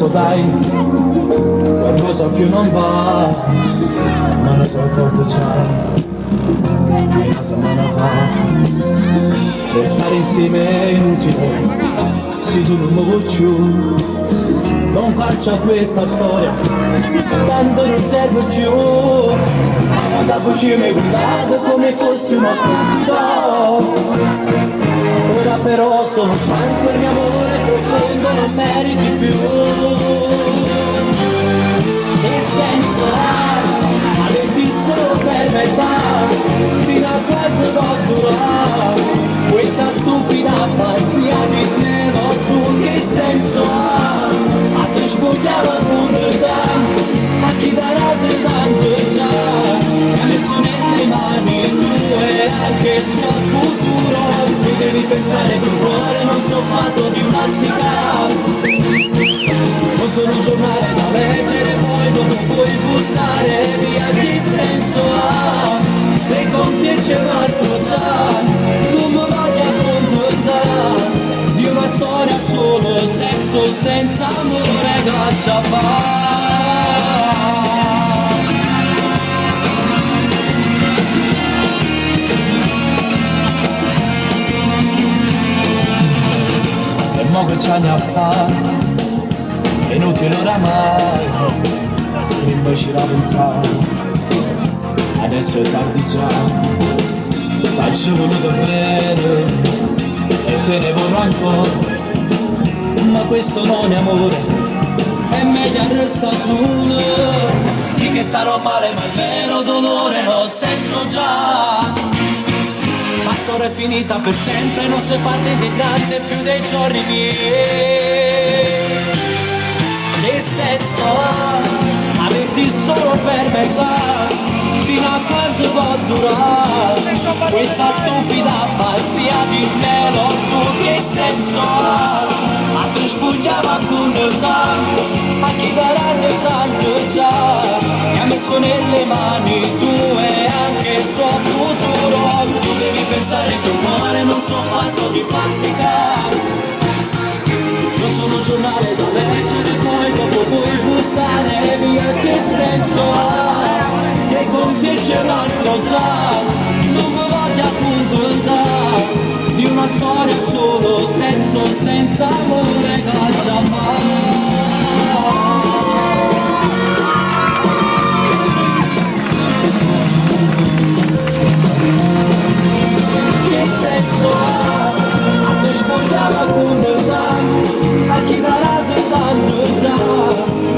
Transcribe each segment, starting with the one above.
posto dai, qualcosa più non va, ma ne sono accorto già, che una settimana fa. Restare insieme è inutile, se tu non mi vuoi più, non calcia questa storia, tanto non serve più. Ma da cucina mi hai guardato come fossi uno stupido, ora però sono stanco e il mio amore profondo non meriti più. Che senso ha averti solo per metà, fino a quanto può durare questa stupida pazzia di me, no tu? Che senso ha te spogliavo con te, ma chi darà te tanto già, mi ha messo nelle mani tue anche il suo futuro. Tu devi pensare che il cuore non sono fatto di plastica, non sono un giornale da leggere poi dopo puoi buttare via. Che senso ha se con te c'è un altro già, non mi voglio accontentare di una storia solo senso senza amore, caccia fa. E mo che c'ha a fare, è inutile oramai, prima ci la pensare, adesso è tardi già, t'ho voluto bene e te ne vorrò ancora, ma questo non è amore, è meglio resta solo. Sì che starò male ma il vero dolore lo sento già, la storia è finita per sempre, non si parte di grande più dei giorni miei. Che senso ha averti solo per metà, fino a quanto può durare questa stupida pazzia di me, no tu? Che senso ha te spogliava con te, ma chi darà te tanto già, mi ha messo nelle mani tue anche il suo futuro. Tu devi pensare che un cuore non sono fatto di plastica, non sono un giornale da leggere poi dopo puoi buttare via. Che senso ha se con te c'è un altro già, non mi voglio accontentare di una storia solo senso senza amore, caccia fa. Che senso ha te spogliava con te, a chi darà te tanto già,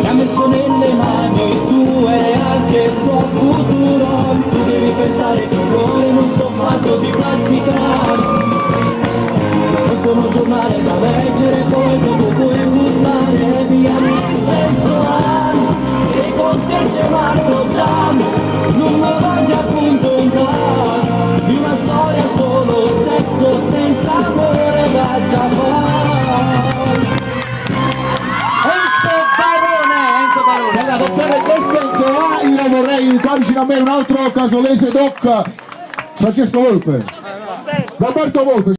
mi ha messo nelle mani tue anche il suo futuro. Tu devi pensare che il cuore non sono fatto di plastica, non sono un giornale da leggere poi dopo puoi buttare via. Che senso ha se con te c'è un altro già, non mi voglio accontentare di una storia solo sesso senza amore, caccia fa. Enzo Barone. Nella canzone Che senso ha, io vorrei qua vicino a me un altro casolese doc, Francesco Volpe, Roberto Volpe.